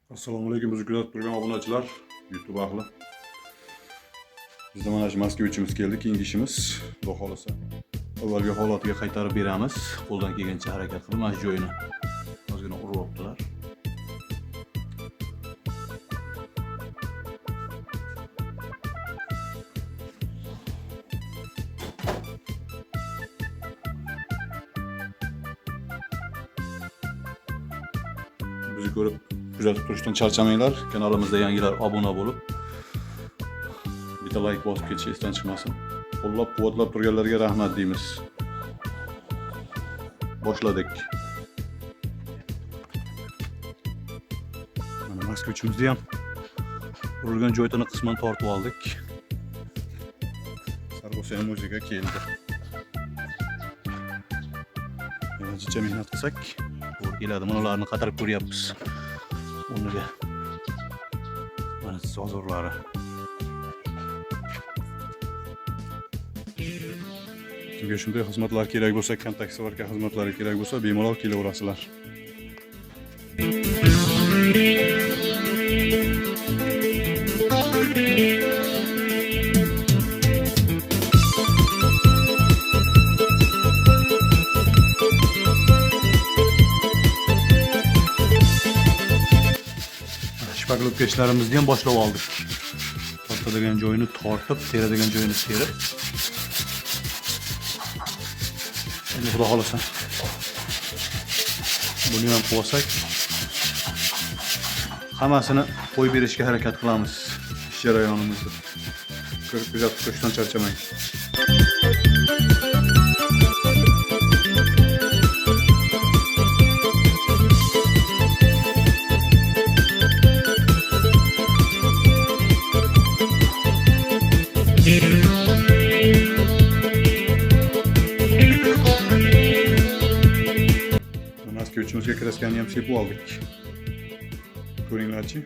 Assalomu alaykum, bizni kuzatib turgan obunachilar, YouTube ahli. Bizda mana shu Moskva uchimiz keldi. Keyingi ishimiz, Xudo xolasa, avvalgi holatiga qaytarib beramiz. Qo'ldan kelgancha harakat qilib, mana shu joyini ozgina uryaptilar. Bizni ko'rib kuzatib turishdan charchamanglar. Kanalimizda yangilar obuna bo'lib, bitta like bosib ketish esdan chiqmasin. Qo'llab-quvvatlab turganlarga rahmat deymiz. Boshladik. Mana Moskva uchimizni ham urilgan joydan qisman tortib oldik. Sarg'osa ham o'ziga keldi. Ancha mehnat qilsak, to'g'ri keladi. Mana ularni qatarib ko'ryapmiz. O'rniga mana hozirlari. Kimga shunday xizmatlar kerak bo'lsa, kontakt svarka xizmatlari kerak bo'lsa, bemalol kelaverasizlar. Shpaklopka ishlarimizni ham boshlab oldik. Tortadigan joyini tortib, teradigan joyini terib. Endi xudo xolasa buni ham qo'ysak, hammasini qo'yib berishga harakat qilamiz ish jarayonimizda. Ko'rib kuzatib turishdan charchamang. Moskva uchimizga kraskani ham sepib oldik. Ko'ringlarchi.